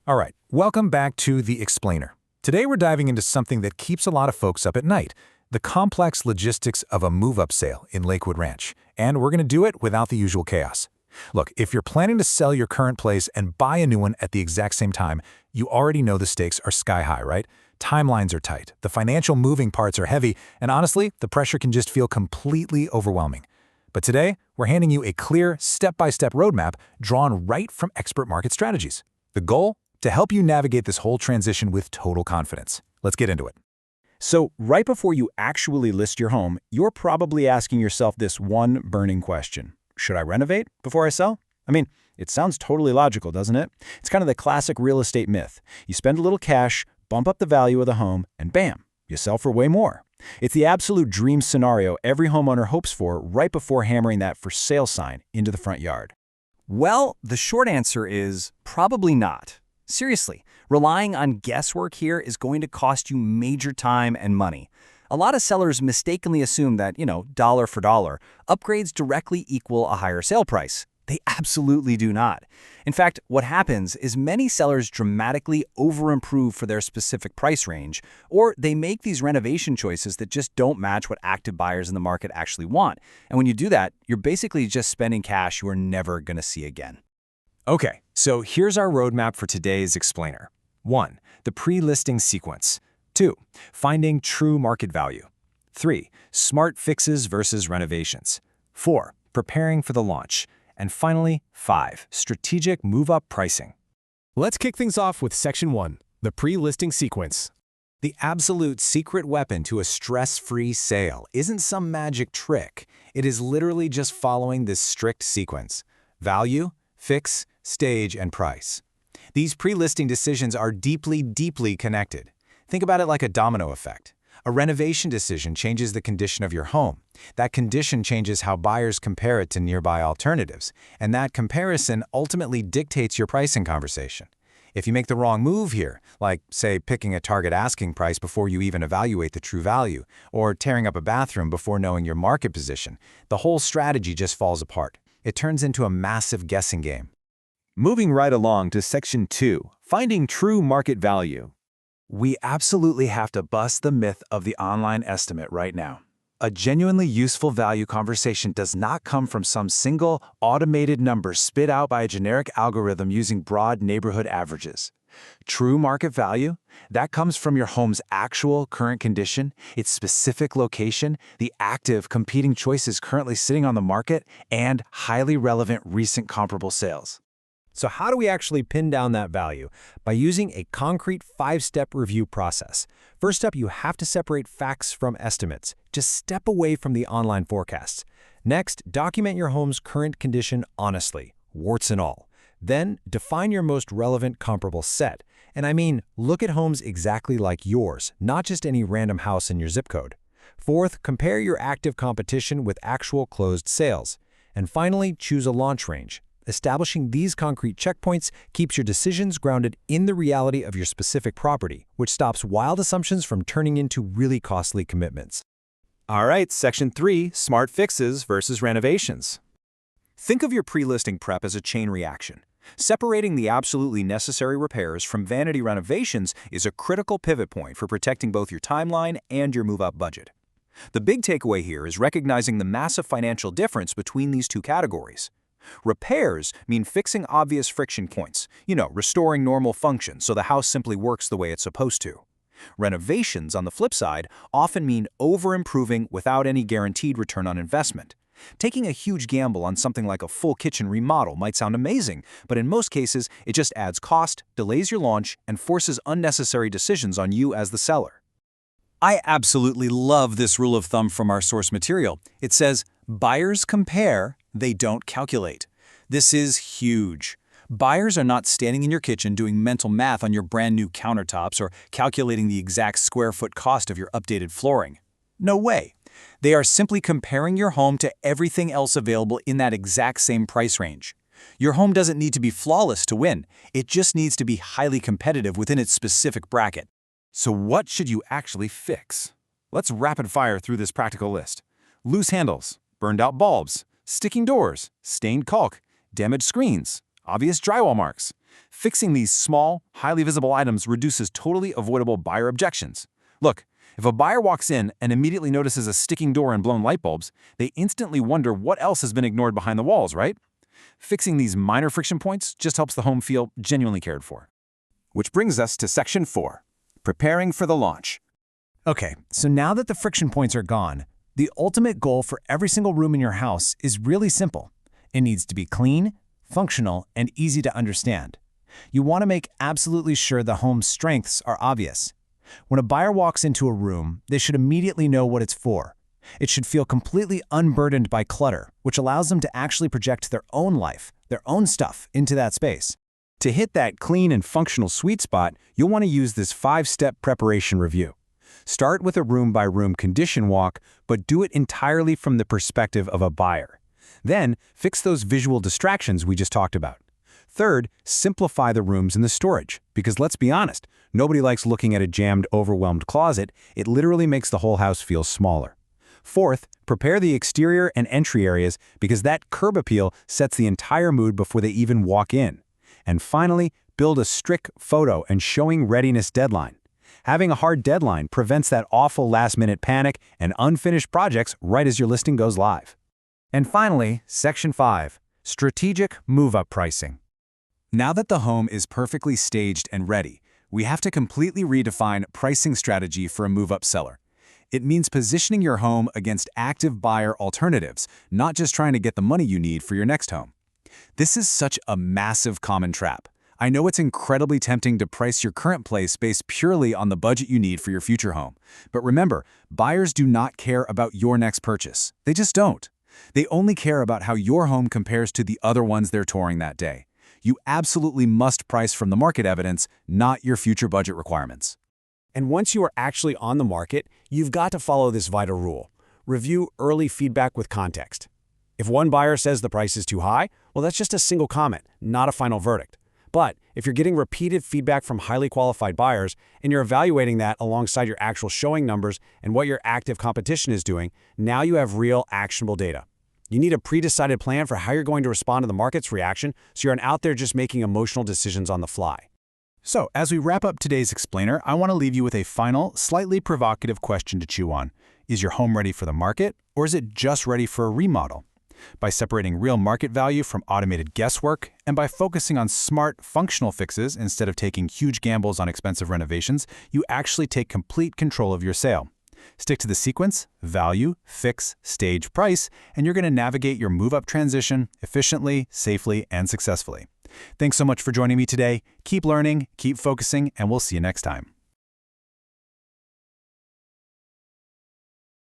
All right, welcome back to The Explainer. Today we're diving into something that keeps a lot of folks up at night, the complex logistics of a move-up sale in Lakewood Ranch. And we're going to do it without the usual chaos. Look, if you're planning to sell your current place and buy a new one at the exact same time, you already know the stakes are sky high, right? Timelines are tight, the financial moving parts are heavy, and honestly, the pressure can just feel completely overwhelming. But today, we're handing you a clear, step-by-step roadmap drawn right from expert market strategies. The goal? To help you navigate this whole transition with total confidence. Let's get into it. So, right before you actually list your home, you're probably asking yourself this one burning question. Should I renovate before I sell? I mean, it sounds totally logical, doesn't it? It's kind of the classic real estate myth. You spend a little cash, bump up the value of the home, and bam, you sell for way more. It's the absolute dream scenario every homeowner hopes for right before hammering that for sale sign into the front yard. Well, the short answer is probably not. Seriously, relying on guesswork here is going to cost you major time and money. A lot of sellers mistakenly assume that, dollar for dollar, upgrades directly equal a higher sale price. They absolutely do not. In fact, what happens is many sellers dramatically over-improve for their specific price range, or they make these renovation choices that just don't match what active buyers in the market actually want. And when you do that, you're basically just spending cash you are never going to see again. Okay, so here's our roadmap for today's explainer. 1. The pre-listing sequence. 2. Finding true market value. 3. Smart fixes versus renovations. 4. Preparing for the launch. And finally, 5. Strategic move-up pricing. Let's kick things off with Section 1, the pre-listing sequence. The absolute secret weapon to a stress-free sale isn't some magic trick. It is literally just following this strict sequence. Value, fix, stage, and price. These pre-listing decisions are deeply connected. Think about it like a domino effect. A renovation decision changes the condition of your home. That condition changes how buyers compare it to nearby alternatives, and that comparison ultimately dictates your pricing conversation. If you make the wrong move here, like, say, picking a target asking price before you even evaluate the true value, or tearing up a bathroom before knowing your market position, the whole strategy just falls apart. It turns into a massive guessing game. Moving right along to Section 2, finding true market value. We absolutely have to bust the myth of the online estimate right now. A genuinely useful value conversation does not come from some single, automated number spit out by a generic algorithm using broad neighborhood averages. True market value? That comes from your home's actual current condition, its specific location, the active competing choices currently sitting on the market, and highly relevant recent comparable sales. So how do we actually pin down that value? By using a concrete 5-step review process. First up, you have to separate facts from estimates. Just step away from the online forecasts. Next, document your home's current condition honestly, warts and all. Then, define your most relevant comparable set. And I mean, look at homes exactly like yours, not just any random house in your zip code. Fourth, compare your active competition with actual closed sales. And finally, choose a launch range. Establishing these concrete checkpoints keeps your decisions grounded in the reality of your specific property, which stops wild assumptions from turning into really costly commitments. All right, Section 3, smart fixes versus renovations. Think of your pre-listing prep as a chain reaction. Separating the absolutely necessary repairs from vanity renovations is a critical pivot point for protecting both your timeline and your move-up budget. The big takeaway here is recognizing the massive financial difference between these two categories. Repairs mean fixing obvious friction points, restoring normal function so the house simply works the way it's supposed to. Renovations, on the flip side, often mean over-improving without any guaranteed return on investment. Taking a huge gamble on something like a full kitchen remodel might sound amazing, but in most cases, it just adds cost, delays your launch, and forces unnecessary decisions on you as the seller. I absolutely love this rule of thumb from our source material. It says, buyers compare, they don't calculate. This is huge. Buyers are not standing in your kitchen doing mental math on your brand new countertops or calculating the exact square foot cost of your updated flooring. No way. They are simply comparing your home to everything else available in that exact same price range. Your home doesn't need to be flawless to win. It just needs to be highly competitive within its specific bracket. So what should you actually fix? Let's rapid fire through this practical list. Loose handles, burned out bulbs, sticking doors, stained caulk, damaged screens, obvious drywall marks. Fixing these small, highly visible items reduces totally avoidable buyer objections. Look, if a buyer walks in and immediately notices a sticking door and blown light bulbs, they instantly wonder what else has been ignored behind the walls, right? Fixing these minor friction points just helps the home feel genuinely cared for. Which brings us to Section 4, preparing for the launch. Okay, so now that the friction points are gone, the ultimate goal for every single room in your house is really simple. It needs to be clean, functional, and easy to understand. You want to make absolutely sure the home's strengths are obvious. When a buyer walks into a room, they should immediately know what it's for. It should feel completely unburdened by clutter, which allows them to actually project their own life, their own stuff, into that space. To hit that clean and functional sweet spot, you'll want to use this 5-step preparation review. Start with a room-by-room condition walk, but do it entirely from the perspective of a buyer. Then, fix those visual distractions we just talked about. Third, simplify the rooms and the storage, because let's be honest, nobody likes looking at a jammed, overwhelmed closet. It literally makes the whole house feel smaller. Fourth, prepare the exterior and entry areas because that curb appeal sets the entire mood before they even walk in. And finally, build a strict photo and showing readiness deadline. Having a hard deadline prevents that awful last-minute panic and unfinished projects right as your listing goes live. And finally, Section 5, strategic move-up pricing. Now that the home is perfectly staged and ready, we have to completely redefine pricing strategy for a move-up seller. It means positioning your home against active buyer alternatives, not just trying to get the money you need for your next home. This is such a massive common trap. I know it's incredibly tempting to price your current place based purely on the budget you need for your future home. But remember, buyers do not care about your next purchase. They just don't. They only care about how your home compares to the other ones they're touring that day. You absolutely must price from the market evidence, not your future budget requirements. And once you are actually on the market, you've got to follow this vital rule. Review early feedback with context. If one buyer says the price is too high, well, that's just a single comment, not a final verdict. But if you're getting repeated feedback from highly qualified buyers and you're evaluating that alongside your actual showing numbers and what your active competition is doing, now you have real actionable data. You need a pre-decided plan for how you're going to respond to the market's reaction so you aren't out there just making emotional decisions on the fly. So, as we wrap up today's explainer, I want to leave you with a final, slightly provocative question to chew on. Is your home ready for the market, or is it just ready for a remodel? By separating real market value from automated guesswork, and by focusing on smart, functional fixes instead of taking huge gambles on expensive renovations, you actually take complete control of your sale. Stick to the sequence, value, fix, stage, price, and you're going to navigate your move-up transition efficiently, safely, and successfully. Thanks so much for joining me today. Keep learning, keep focusing, and we'll see you next time.